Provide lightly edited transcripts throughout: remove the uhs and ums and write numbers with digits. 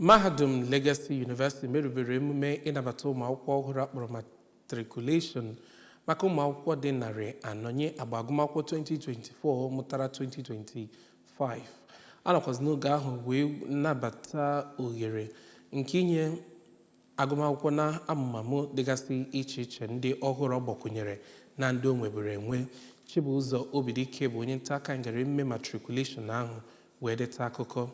Mahadum Legacy University merubere emume ịnabata ụmụakwụkwọ ọhụrụ akpọrọ matriculation maka ụmụakwụkwọ dị narị anọ nye agba agụmakwụkwọ 2024 mụtara 2025. Anọkwazị n'oge ahụ wee nabata ohere nke inye agụmakwụkwọ na amụmamụ dịgasị iche iche ndị ọhụrụ ọ gbakwunyere na ndị o nwebere enwe. Chibụzọ Obidike bụ onye nta aka ngara emume matriculation ahụ wee deta akụkọ.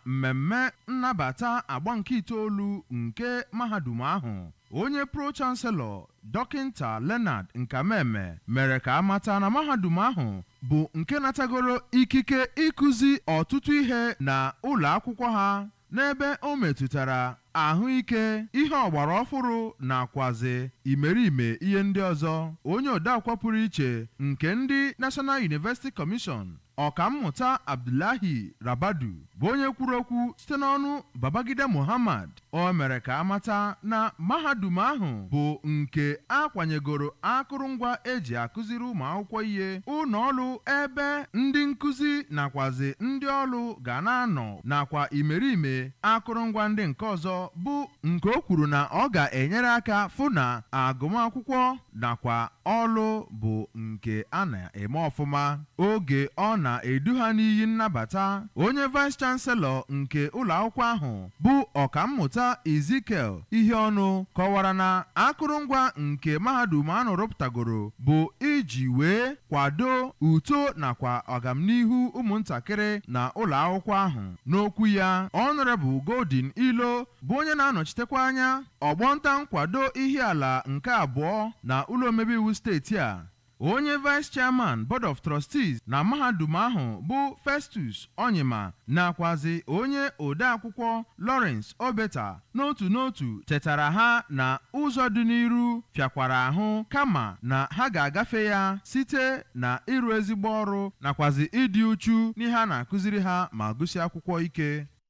Mmemme nnabata agba nke itoolu nke mahadum ahụ, onye pro-chancellor Dọkịnta Leonard Nkameme mere ka amata na mahadum ahụ bụ nke natagoro ikike ịkụzi ọtụtụ ihe na ụlọ akwụkwọ ha n'ebe o metụtara ahụike, ihe ọgbara ọfụrụ nakwazi imerime ihe ndị ọzọ. Onye odeakwụkwọ pụrụ iche nke ndị National University Commission Ọkammụta Abdullahi Rabadu bụ onye kwuru okwu site n'ọnụ Babagida Muhammad. O mere ka amata na mahadum ahụ bụ nke akwanyegoro akụrụngwa eji akụziri ụmụ akwụkwọ ihe, ụlọọrụ ebe ndị nkụzi nakwazi ndị ọrụ ga na-anọ, nakwa imerime akụrụngwa ndị nke ọzọ, bụ nke o kwuru na ọ ga-enyere aka fụ na agụmakwụkwọ nakwa ọrụ bụ nke a na-eme ọfụma. Oge ọ na-edu ha n'iyi nnabata, onye vice chancellor nke ụlọ akwụkwọ ahụ bụ Ọkammụta Ezekiel Iheọnụ kọwara na akụrụngwa nke mahadum ahụ rụpụtagoro bụ iji wee kwado uto nakwa ọganihu ụmụntakịrị na ụlọ akwụkwọ ahụ. N'okwu ya, Honorable Golden Ilo bụ onye na-anọchitekwa anya ọgbọnta nkwado ihe ala nke abụọ na ụlọ omebe iwu steeti a, onye vice chairman board of trustees na mahadum ahụ bụ Festus Onyema nakwazi onye odeakwụkwọ Lawrence Obeta n'otu chetara ha na ụzọ dị n'iru fịakwara ahụ, kama na ha ga-agafe ya site na ịrụ ezigbo ọrụ nakwazi ịdị uchu n'ihe a na-akụziri ha ma gụsị akwụkwọ ike.